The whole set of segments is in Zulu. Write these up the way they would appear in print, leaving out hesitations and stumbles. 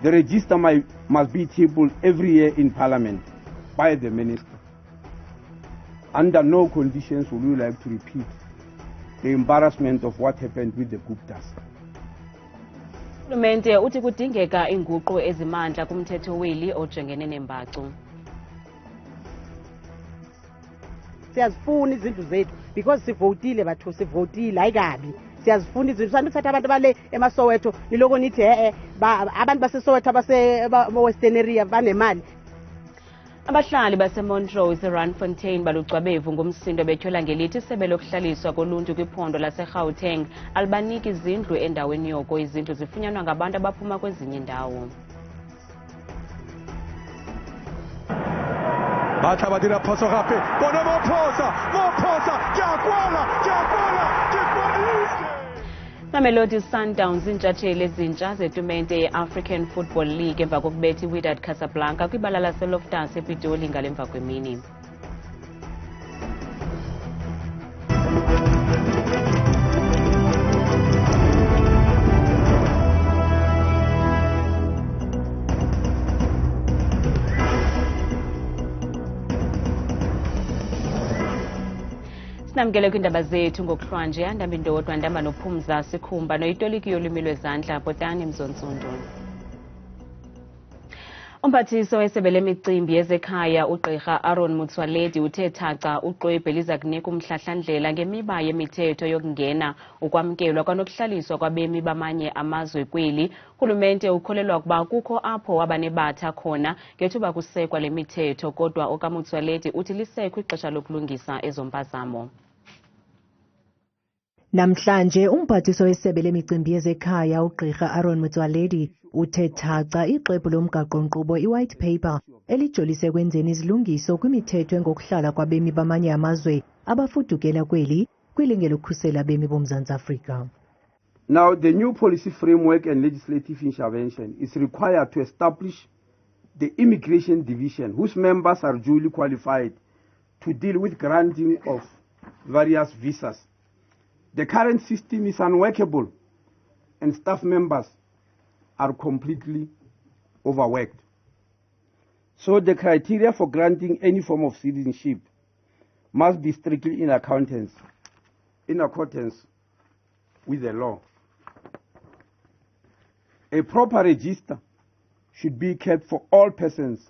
The register must be tabled every year in Parliament by the Minister. Under no conditions would we like to repeat the embarrassment of what happened with the Guptas. Urhulumente uthi kudingeka inguqu ezimandla kumthetho weli ojongene nembacu. Siyazifuna izindlu zethu because sivotile bathu sivotile ayikabi. Siyazifuna izindlu sanuthatha abantu bale emaSoweto niloko nithi abantu baseSoweto Western area banemali. Abahlali baseMontrose Randfontein balugcwabevu ngumsindo betyhola ngelithi isebe lokuhlaliswa koluntu kwiphondo laseGauteng alibaniki izindlu endaweni yoko izindlu zifunyanwa ngabantu abaphuma kwezinye indawo. Batla badira phoso gape bona mophosa ke Mamelodi Sundowns intshatsheli ezintsha zetumente ye-African Football League emva kokubetha iWydad Casablanca kwibala laseLoftus ePitoli ngalemva kwemini. Namkele kwindaba zethu ngokuhlwanje andamba indodwa ndamba nophumza sikhumba noyitoliki yolwimi lwezandla botani mzontsundu. Umphathiswa wesebe lemicimbi yezekhaya uGqirha Aaron Motsoaledi uthe thaca uqwebhe liza kunika umhlahlandlela ngemiba yemithetho yokungena ukwamkelwa kwanokuhlaliswa kwabemi bamanye amazwe kweli. Urhulumente ukholelwa ukuba kukho apho abanebatha khona ngethuba kusekwa le mithetho kodwa okaMotsoaledi uthi lisekho ixesha lokulungisa ezompazamo. Namhlanje umphathiswa wesebe lemicimbi yezekhaya uGqirha Aaron Motsoaledi uthe thaca ixwebhu lomgaqo-nkqubo i-white paper elijolise kwenzeni izilungiso kwimithetho engokuhlala kwabemi bamanye amazwe abafudukela kweli kwilinge lokukhusela abemi boMzantsi Afrika. Now, the new policy framework and legislative intervention is required to establish the Immigration Division, whose members are duly qualified to deal with granting of various visas. The current system is unworkable and staff members are completely overworked. So the criteria for granting any form of citizenship must be strictly in accordance with the law. A proper register should be kept for all persons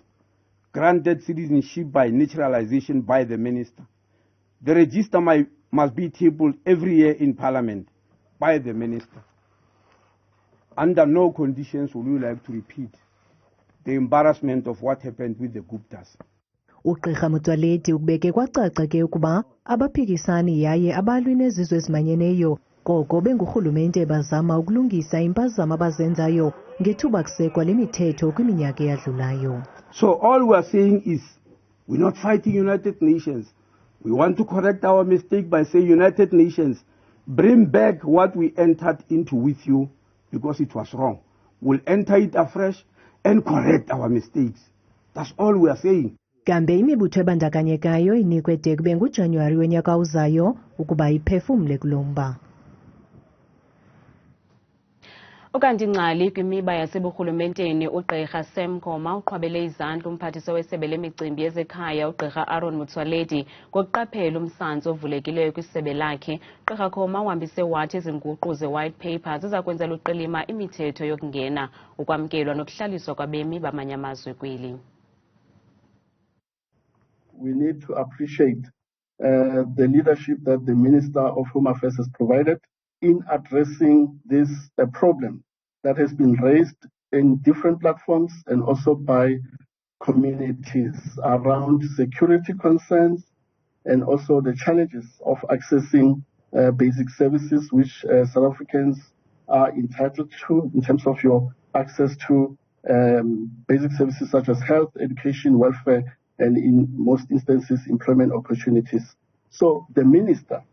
granted citizenship by naturalization by the Minister. The register must be tabled every year in Parliament by the Minister. Under no conditions would we like to repeat the embarrassment of what happened with the Guptas. uGqirha Motsoaledi ubeke kwacaca ke ukuba abaphikisani yaye abalwi nezizwe ezimanyeneyo koko bengurhulumente bazama ukulungisa impazamo abazenzayo ngethuba kusekwa le mithetho kwiminyaka eyadlulayo. So all we are saying is we're not fighting United Nations. We want to correct our mistake by saying United Nations, bring back what we entered into with you because it was wrong. We'll enter it afresh and correct our mistakes. That's all we are saying. Kambe imibutho ebandakanyekayo inikwe de kube nguJanuwari wenyaka uzayo ukuba iphefumle kulomba. Ukanti ngcali kwimiba yaseburhulumenteni uGqirha Sam Koma uqhwabele izandla umphathiswa wesebe lemicimbi yezekhaya uGqirha Aaron Motsoaledi ngokuqaphela umsantsi ovulekileyo kwisebe lakhe. uGqirha Koma uhambise wathi izinguqu ze-white paper ziza kwenza luqilima imithetho yokungena ukwamkelwa nokuhlaliswa kwabemi bamanye amazwe kweli. We need to appreciate the leadership that the Minister of Home Affairs has provided in addressing this problem that has been raised in different platforms and also by communities around security concerns and also the challenges of accessing basic services which South Africans are entitled to in terms of your access to basic services such as health, education, welfare, and in most instances, employment opportunities. So the minister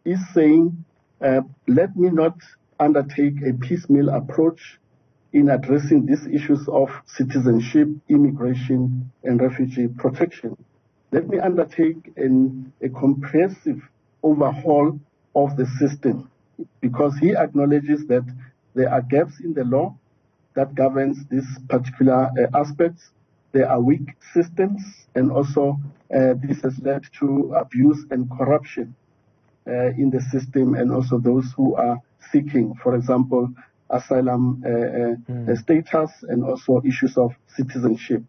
is saying, let me not undertake a piecemeal approach in addressing these issues of citizenship, immigration, and refugee protection. Let me undertake a comprehensive overhaul of the system, because he acknowledges that there are gaps in the law that governs these particular aspects. There are weak systems, and also this has led to abuse and corruption in the system, and also those who are seeking, for example, asylum status, and also issues of citizenship.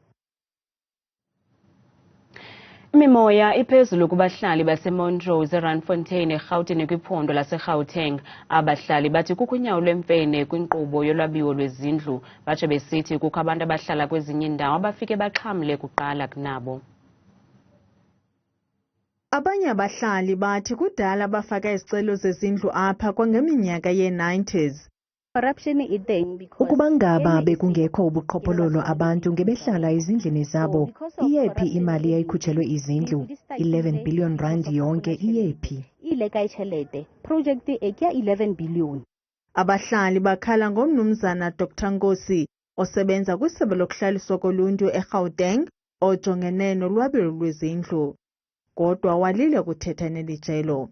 Imimoya iphezulu kubahlali baseMontrose, eRandfontein, eGauteng nekwiphondo laseGauteng. Abahlali bathi kukho unyawo lwemfene kwinkqubo yolwabiwo lwezindlu. Batsho besithi kukho abantu abahlala kwezinye indawo abafike baxhamle kuqala kunabo. Abanye abahlali bathi kudala bafaka izicelo zezindlu apha kwangeminyaka ye-90s. Ukuba ngaba bekungekho ubuqhophololo abantu ngebehlala ezindlini zabo, iyephi imali yayikhutshelwe izindlu? 11 billion rand yonke iyephi? Project ekya 11 billion. Abahlali bakhala ngomnumzana Dr. Nkosi osebenza kwisebe lokuhlaliswa koluntu eGauteng ojongene nolwabiwo lwezindlu. Kodwa walile kuthetha nelijelo.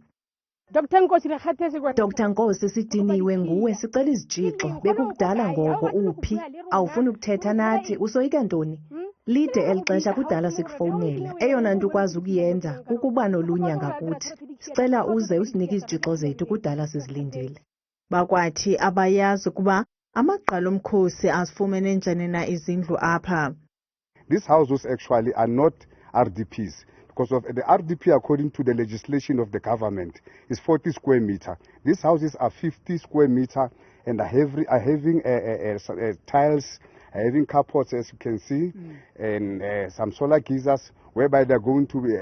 Dr. Nkosi sidiniwe nguwe sicela izitshixo. Bekukudala ngoko uphi? Awufuni ukuthetha nathi, usoyika ntoni? Lide elixesha kudala sikufowunela. Eyona nto ukwazi ukuyenza kukuba nolunya ngakuthi. Sicela uze usinike izitshixo zethu kudala sizilindile. Bakwathi abayazi kuba amaqala omkhosi azifumene njani na izindlu apha. These houses actually are not RDPs. Because of the RDP, according to the legislation of the government, is 40 square meter. These houses are 50 square meter and are having tiles, having carports, as you can see, and some solar geysers, whereby they're going to be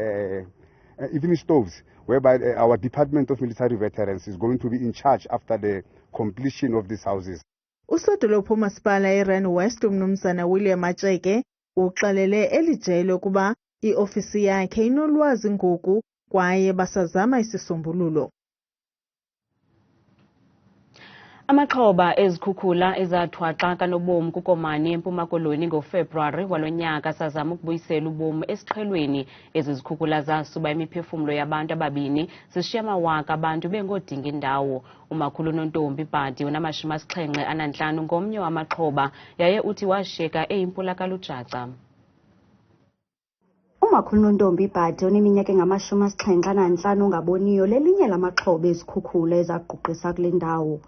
even stoves, whereby our Department of Military Veterans is going to be in charge after the completion of these houses. Usodolophu masipala eRand West umnumzana William Macheke uxelele elijelo kuba iofisi yakhe inolwazi ngoku kwaye basazama isisombululo. Amaxhoba ezikhukhula ezathwaxa kanobomi kuKomani eMpuma Koloni ngoFebruwari walonyaka sazama ukubuyisela ubomi esiqhelweni. Ezi zikhukhula zasuba imiphefumlo yabantu ababini zishiya amawaka abantu bengodinga indawo. Umakhulu uNontombi Bhadi una-75 ngomnye wamaxhoba yaye uthi washiyeka eyimpula kalujaca. Umakhulu uNontombi Bhadi oneminyaka engama-75 ongaboniyo lelinye lamaxhoba ezikhukhula ezaquqisa kule ndawo.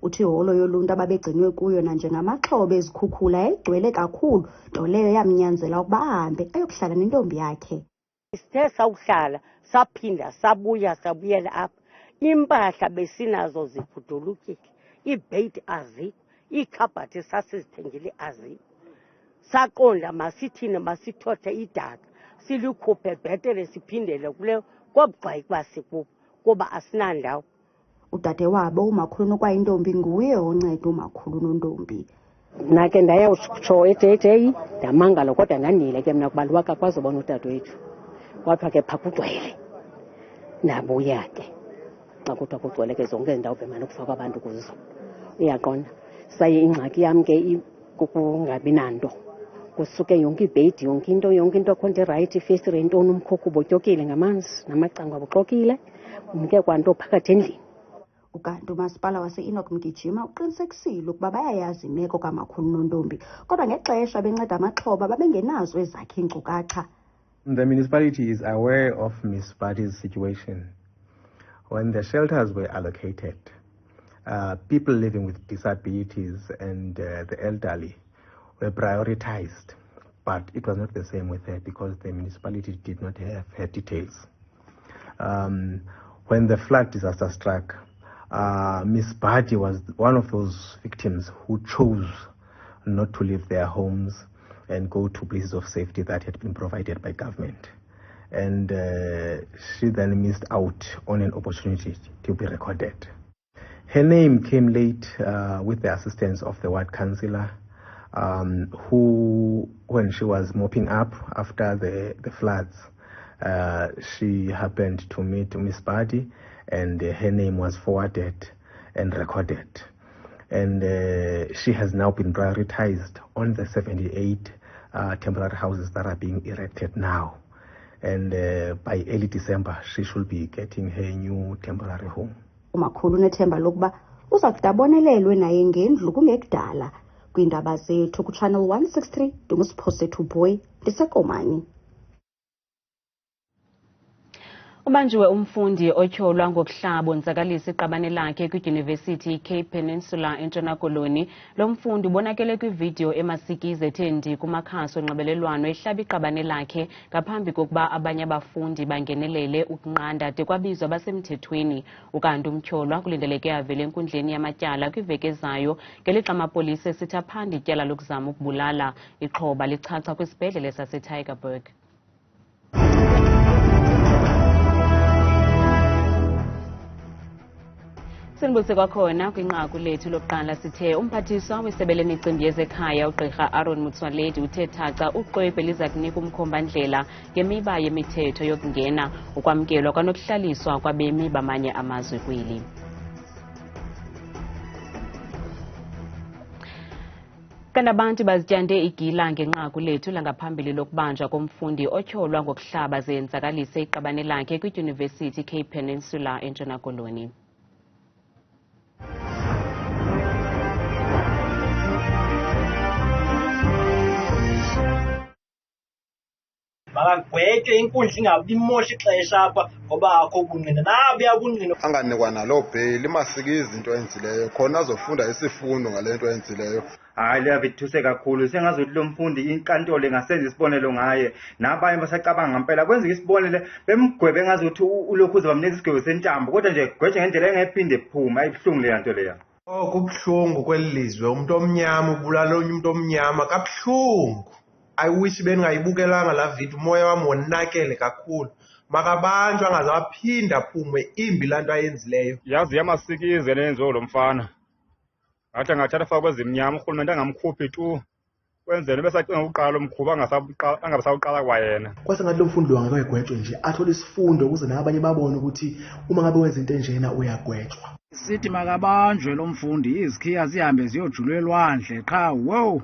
Uthi iholo yoluntu ababegcinwe kuyo nanjengamaxhoba ezikhukhula yayigcwele kakhulu, nto leyo yamnyanzela ukuba ahambe ayokuhlala nentombi yakhe. Sithe sawuhlala saphinda sabuyela apha. Impahla besinazo zifudulukile, iibhedi azikho, iikhabhathi sasizithengile azikho. Saqonda masithini masithothe idaka silikhuphe bhetere siphindele kule kobugxayiki basikubo kuba asinandawo. Udade wabo umakhulu nokwayintombi nguye onceda umakhulu uNontombi. Nake ndayawutsho ejejeyi ndamangala kodwa ndanile ke mna kuba liwakakwazi ubona udadewethu. Kwathiwa ke phaa kugcwele nabuya ke xa kuthiwa kugcwele ke zonke izindawo bemane kufakwa abantu kuzo. Uyaqonda saye ingxaki yam ke kukungabi nanto. Kusuke yonke ibhedi yonke into khonto right ifestire intoni umkhokho ubotyokile ngamanzi namacango abuxokile umke kwanto phakathi endlini. Ukanti umasipala wase-Enoch Mgijima uqinisekisile ukuba bayayazi imeko kamakhulu uNontombi kodwa ngexesha benceda amaxhoba babengenazo ezakhe iinkcukacha. The municipality is aware of Miss Bhadi's situation. When the shelters were allocated, people living with disabilities and the elderly were prioritized, but it was not the same with her because the municipality did not have her details. When the flood disaster struck, Miss Bhadi was one of those victims who chose not to leave their homes and go to places of safety that had been provided by government. And she then missed out on an opportunity to be recorded. Her name came late with the assistance of the ward councillor, who, when she was mopping up after the floods, she happened to meet Miss Bhadi, and her name was forwarded and recorded. And she has now been prioritized on the 78 temporary houses that are being erected now. And by early December, she should be getting her new temporary home. Umakhulu unethemba lokuba uza kude abonelelwe naye ngendlu kungekudala Kwiindaba zethu kuchannel 163 ndingusiphosethu boy ndiseKomani. Ubanjiwe umfundi otyholwa ngokuhlaba onzakalisa iqabane lakhe kwidyunivesithi Cape Peninsula eNtshona Koloni. Lo mfundi ubonakele kwividiyo emasikizi ethendi kumakhasi onxibelelwano ehlaba iqabane lakhe ngaphambi kokuba abanye abafundi bangenelele ukunqanda de kwabizwa abasemthethweni. Ukanti umtyholwa kulindeleke avele enkundleni yamatyala kwiveki ezayo ngelixa amapolisa esithi aphanda ityala lokuzama ukubulala. Iqhoba lichacha kwisibhedlele saseTigerberg. Sinibuse kwakhona kwinqaku lethu lokuqala sithe umphathiswa wesebe lemicimbi yezekhaya uGqirha Motsoaledi uthe thaca uqwebe liza kunika umkhombandlela ngemiba yemithetho yokungena ukwamkelwa kwanokuhlaliswa kwabemi bamanye amazwe kweli. Kanti abantu bazityande igila ngenqaku lethu langaphambili lokubanjwa komfundi otyholwa ngokuhlaba zenzakalise iqabane lakhe kwidyunivesithi Cape Peninsula eNtshona Koloni. Makagwetye inkundla ingabi imosha ixesha apha ngoba akho ubungqina nabuya ubungqina anganikwa nalo bheli masikizi into enzileyo khona azofunda isifundo ngale nto enzileyo. Hayi liyavithuse kakhulu sengazuthi lo mfundi inkantolo engasenza isibonelo ngaye nabanye basacabanga ngempela kwenzeka isibonelo bemgwebe engazuthi ulokhu uzabamnika isigwebo sentambo kodwa nje gwetshe ngendlela engephinde ephuma ayibuhlungu leya nto leya. Kubuhlungu kwelizwe umuntu omnyama ubulala onye umuntu omnyama kabuhlungu. I wish bengayibukelanga la video umoya wami wonakele kakhulu. Makabanjwa angaze aphinda aphume imbi lanto ayenzileyo. Yazi yamasikize lenziwe lo mfana. Athi angathatha faka kwezimnyama urhulumente angamkhuphi tu. Kwenzele bese acinga uqala umkhuba angabasawuqala kwayena. Kwasengathi lo mfundi lo angekagwetshwe nje athole isifundo ukuze nabanye babone ukuthi uma ngabe wenza into enjena uyagwetshwa. Sithi makabanjwe lo mfundi izikhiya zihambe ziyojulwe elwandle qha wow.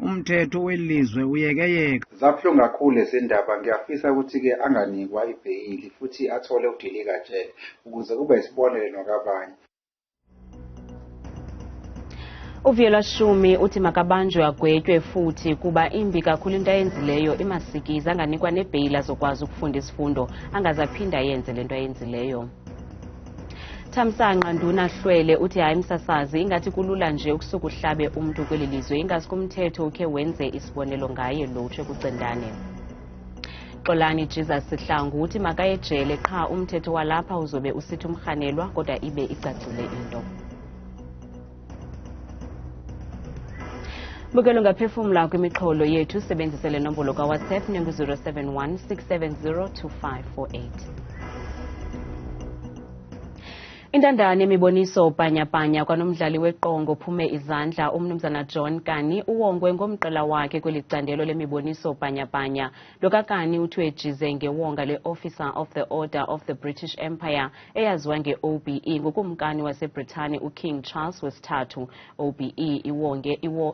Umthetho welizwe uyekeyeka. Zabuhlungu kakhulu lezindaba ngiyafisa ukuthi ke anganikwa ibheyili futhi athole udilika jele ukuze kube isibonelo nokabanye. Uviyelwa Shumi uthi makabanjwe agwetywe futhi kuba imbi kakhulu into ayenzileyo imasikizi anganikwa nebheyili azokwazi ukufunda isifundo angazaphinda yenze lento ayenzileyo. Thamsanqa Nduna Hlwele uthi hayi msasazi ingathi kulula nje ukusuka uhlabe umuntu kweli lizwe ingazi kumthetho ukhe wenze isibonelo ngaye lo utshe kucendane. Xolani jize Sihlangu uthi makayejele qha umthetho walapha uzobe usithi umrhanelwa kodwa ibe icacile into. Bukelo ngaphefumla kwimixholo yethu sebenzise le nombolo ka WhatsApp nengu 071 670 2548. Indandane emiboniso panya kwanomdlali weqongo ophume izandla umnumzana John Kani uwongwe ngomqela wakhe kwelicandelo lemiboniso panya lokakani uthiwe jize ngewonga le-Officer of the Order of the British Empire eyaziwa nge-OBE ngukumkani waseBritani uKing Charles III. OBE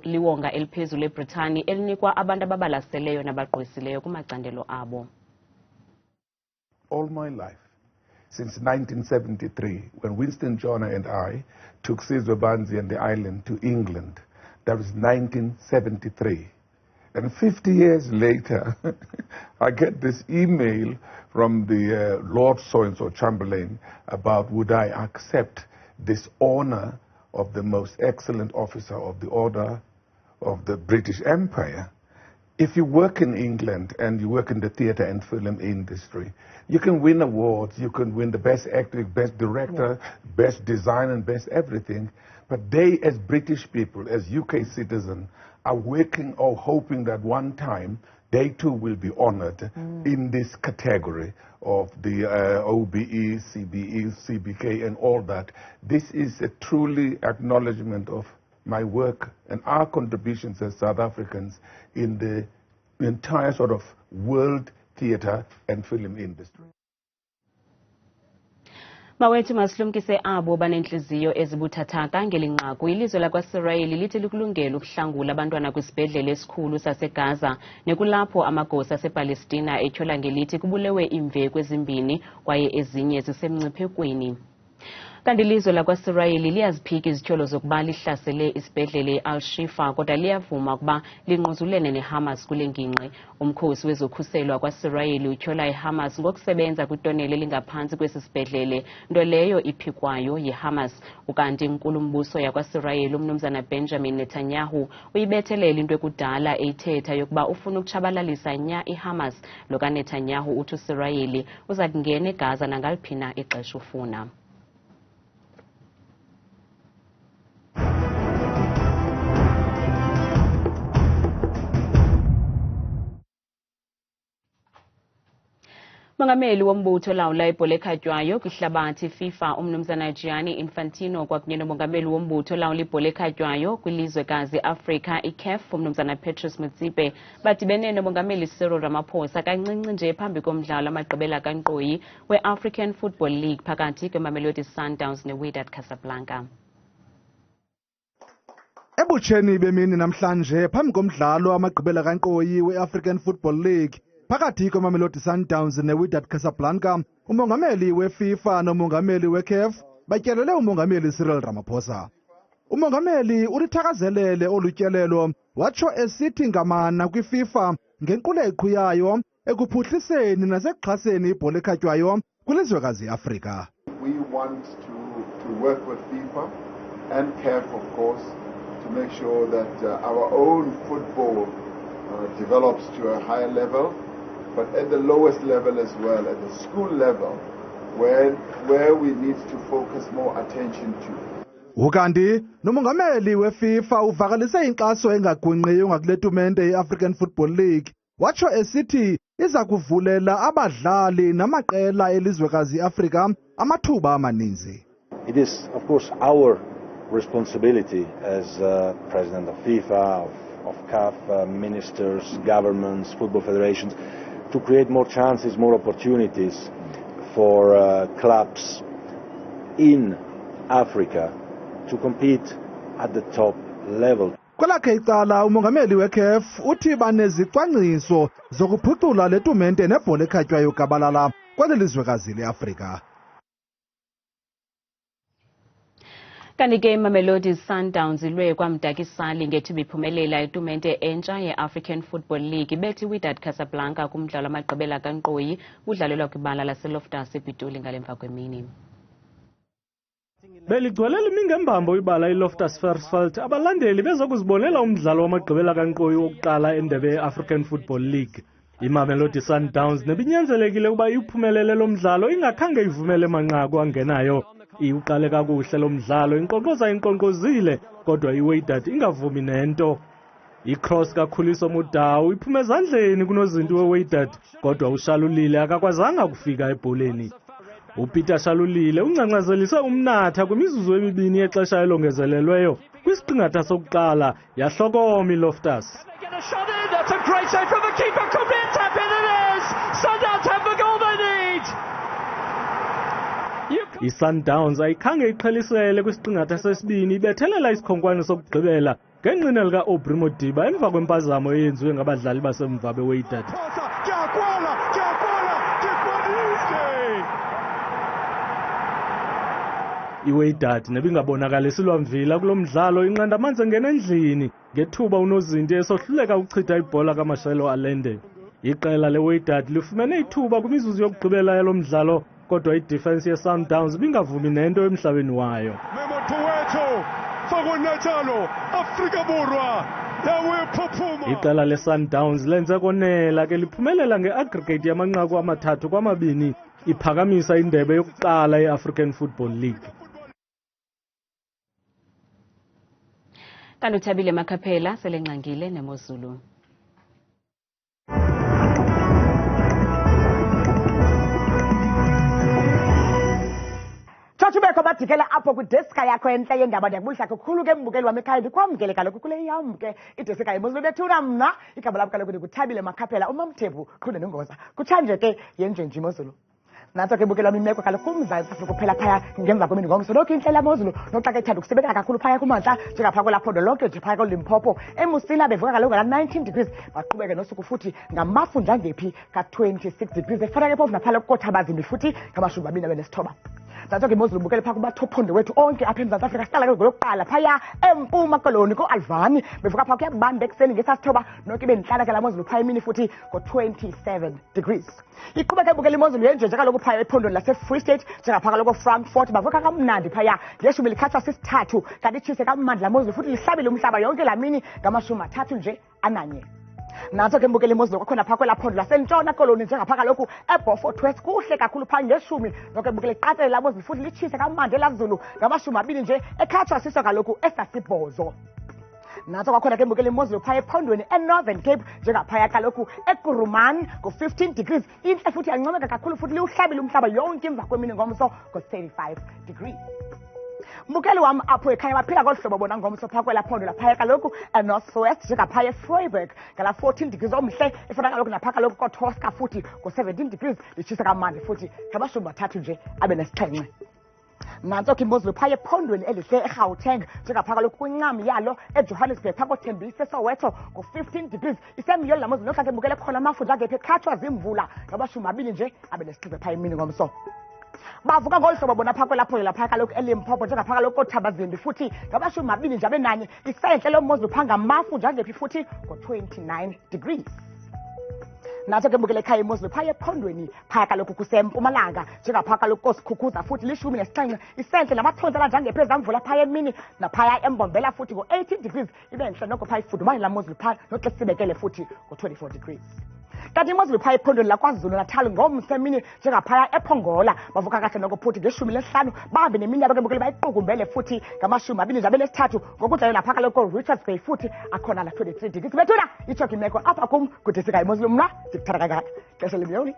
liwonga eliphezulu eBritani elinikwa abantu ababalaseleyo nabagqwesileyo kumacandelo abo. All my life, since 1973, when Winston Joner and I took Sizwe Banzi and the island to England. That was 1973. And 50 years later, I get this email from the Lord so-and-so Chamberlain about would I accept this honor of the most excellent officer of the Order of the British Empire. If you work in England and you work in the theatre and film industry, you can win awards, you can win the best actor, best director, best design and best everything. But they, as British people, as UK citizens, are working or hoping that one time they too will be honored in this category of the OBE, CBE, CBK and all that. This is a truly acknowledgement of my work and our contributions as South Africans in the entire sort of world theatre and film industry. Mawethu masilumkise abo banenhliziyo ezibuthathaka ngelinqaku ilizwe lakwaSirayeli lithi likulungela ukuhlangula abantwana kwisibhedlele esikhulu saseGaza nekulapho amagosa asePalestina etyhola ngelithi kubulewe imveku ezimbini kwaye ezinye zisemngciphekweni. Kanti ilizwe lakwaSirayeli liyaziphika izityholo zokuba lihlasele isibhedlele i-Al-Shifa kodwa liyavuma ukuba linquzulene neHamas kule ngingqi. Umkhosi wezokhuselo wakwaSirayeli utyhola iHamas ngokusebenza kwitonela elingaphansi kwesi sibhedlele, nto leyo iphikwayo yiHamas. Ukanti inkulumbuso yakwaSirayeli umnumzana Benjamin Netanyahu uyibethelela into ekudala eyithetha yokuba ufuna ukutshabalalisa nya iHamas. Lo kaNetanyahu uthi uSirayeli uza kungena eGaza nangaliphina ixesha ufuna. Mongameli wombutho olawula ibhola ekhatywayo kwihlabathi FIFA umnumzana Gianni Infantino kwakunye nomongameli wombutho olawula ibhola ekhatywayo kwilizwekazi Afrika iCAF umnumzana Patrice Motsepe badibene nomongameli Cyril Ramaphosa kancinci nje phambi komdlalo amagqibela kankqoyi we-African Football League phakathi kweMamelodi Sundowns neWydad Casablanca. Ebutsheni bemini namhlanje phambi komdlalo amagqibela kankqoyi we-African Football League phakathi kweMamelodi Sundowns neWydad Casablanca, umongameli weFIFA nomongameli weCAF batyelele umongameli Cyril Ramaphosa. Umongameli ulithakazelele olutyelelo watsho esithi ngamana kwiFIFA ngenkulekho yayo ekuphuhliseni nasekuxhaseni ibhola ekhatywayo kwilizwekazi Afrika. We want to work with FIFA and CAF, of course, to make sure that our own football develops to a higher level, but at the lowest level as well, at the school level, where we need to focus more attention to. Ukanti nomongameli weFIFA uvakalise inkxaso engagungqiyo ngakule tumente ye-African Football League, watsho esithi iza kuvulela abadlali namaqela elizwekazi Afrika amathuba amaninzi. It is, of course, our responsibility as president of FIFA, of CAF, ministers, governments, football federations, to create more chances, more opportunities for clubs in Africa to compete at the top level. Kwelakhe icala umongameli weCAF uthi banezicwangciso zokuphucula le tumente nebhola ekhatywayo gabalala kweli lizwekazi leAfrika. Kanti ke iMamelodi Sundowns ilwe kwamdakisali ngethi biphumelela itumente entsha ye-African Football League ibethe iWydad Casablanca kumdlalo amagqibela kankqoyi udlalelwa kwibala laseLoftus ePitoli ngalemva kwemini. Beligcwele imingembambo ibala iLoftus Versfeld abalandeli bezokuzibonela umdlalo wamagqibela kankqoyi wokuqala endebe ye-African Football League. iMamelodi Sundowns nebinyanzelekile ukuba iphumelele lo mdlalo ingakhange ivumele manqaku angenayo. Iuqale kakuhle lo mdlalo inkqonkqoza inkqonkqozile kodwa iWydad ingavumi nento. Icross kakhuliso Mudawu iphume ezandleni kunozinti weWydad kodwa uShalulile akakwazanga kufika ebholeni. uPeter Shalulile ungcancazelise umnatha kwimizuzu emibini yexesha elongezelelweyo kwisiqingatha sokuqala yahlokoma iLoftus. That's a great save from the keeper. Could be a tap in, it is. Sundowns have the goal they need. iSundowns ayikhange iqhelisele kwisiqingatha sesibini ibethelela isikhonkwane sokugqibela ngenqina lika-Aubrey Modiba emva kwempazamo eyenziwe ngabadlali basemva beWydad. iWydad nebingabonakalisi lwamvila kulo mdlalo inqanda amanzi engena endlini ngethuba unozinti esohluleka ukuchitha ibhola kaMashelo Alende. Iqela leWydad lifumene ithuba kwimizuzu yokugqibela yalo mdlalo kodwa idefense yeSundowns bingavumi nento emhlabeni wayo. Iqela leSundowns lenze konela ke liphumelela ngeaggregate yamanqaku amathathu kwamabini iphakamisa indebe yokuqala ye-African Football League. Kanti uThabile Makhaphela selengqangile nemozulu. Ubekho badikela apho kwideska yakho entle yendaba ndiyakubuhlisa kakhulu ke mbukeli wami ekhaya ndikwamkele kaloku kule yam ke ideska yemozulu bethuna mna igama lam kaloku ndikuThabile Makhaphela umamthembu qhule nengoza kutshanje ke yenjenje imozulu nato ke bukela imeko kaloku kumzantsi Afrika kuphela phaya ngemva kwemini ngomso lokhu inhle la mozulu noxa ke ithanda ukusebenza kakhulu phaya kumantla njengapha kwelaphondo lonke nje phaya koLimpopo eMusila bevuka kaloku ngala-19 degrees baqhubeke nosuku futhi ngamafunja ngephi ka-26 degrees efana ke phofu naphala kukothabazimbi futhi ngamashumi 29. Thatha ke imozulu bukele phaa kubathophondo wethu onke apha eMzantsi Afrika sihlala ke ngoyokuqala phaya eMpuma Koloni ko-Alvani bevuka phaa kuyabanda ekuseni ngesasithoba noke bendihlala ke laa mozulu phaa emini futhi ngo-27 degrees. Iqhubeka ebukela imozulu yenjenje kaloku phaya ephondweni lase-Free State njengaphaa kaloku Frankfurt bavuka kamnandi phaya ngeshumi likhatshwa sisithathu kanti itshise kamnandi laa mozulu futhi lihlabile umhlaba yonke laa mini ngamashumi 31. Nazo ke mbukela imozulu kwakhona phaa kwelaa phondo lasentshona Koloni njengaphaa kaloku eBeaufort West kuhle kakhulu phaa ngeshumi noke bukele iqatsele laa mozulu futhi litshise kamnandi elazulu ngamashumi 2 nje ekhatshwa siso kaloku esasibhozo. Nazo kwakhona ke mbukela imozulu phaa ephondweni eNorthern Cape njengaphaya kaloku eKuruman ngo-15 degrees intle futhi yancomeka kakhulu futhi liwuhlabile umhlaba yonke emva kwemini ngomso ngo-35 degrees. Mbukeli wam apho ekhaya baphila ngolu hlobo bona ngomso phaa kwelaa phondo laphaya kaloku eNorth West njengaphaya eFreiburg ngala 14 degrees omhle efana kaloku naphaa kaloku koTosca futhi ngo-17 degrees litshisa kamandi futhi ngamashumi 3 nje abe nesixhenxe. Nantso ke imozulu phaa ephondweni elihle eGauteng njengaphaa kaloku kwincam yalo eJohannesburg phaa koThembisa eSoweto ngo-15 degrees isemiyolo laa mozulu nohla ke mbukele khona amafutha angephi ekhatshwa zimvula ngamashumi 2 nje abe nesixhenxe phaa emini ngomso. Bavuka ngolu hlobo bona phaa kwelaa phondo laphaa kaloku eLimpopo njengaphaa kaloku kooThabazimbi futhi ngamashumi 2 nje abe nanye isentle lo mozulu phaa ngamafu nje angephi futhi ngo-29 degrees. Nathi ke bukele ekhaya imozulu phaa ephondweni phaya kaloku kusempumalanga njengaphaa kaloku koSikhukhuza futhi lishumi nesixhenxe isentle namathontsela nje angephi ezamvula phaya emini naphaya eMbombela futhi ngo-18 degrees ibe ntle noko phaa ifudumale laa mozulu phaa noxa sibekele futhi ngo-24 degrees. Kanti imozulu phaa ephondweni laKwaZulu Natal ngomso emini njengaphaya ePongola bavuka kahle noko futhi ngeshumi lesihlanu bahambe nemini yabo ke bukele bayiqukumbele futhi ngamashumi 2 nje abe nesithathu ngokunjalo naphaa kaloku Richards Bay futhi akhona la 23 degrees. Bethuna itsho ke imeko apha kum kude sika imozulu mna ndikuthanda kangaka xesha limyoli.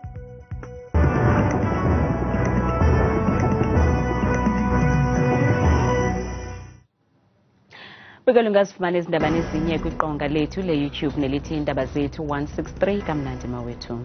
Bukele ungazifumana izindaba nezinye kwiqonga lethu le-YouTube nelithi Iindaba Zethu 163 kamnandi mawethu.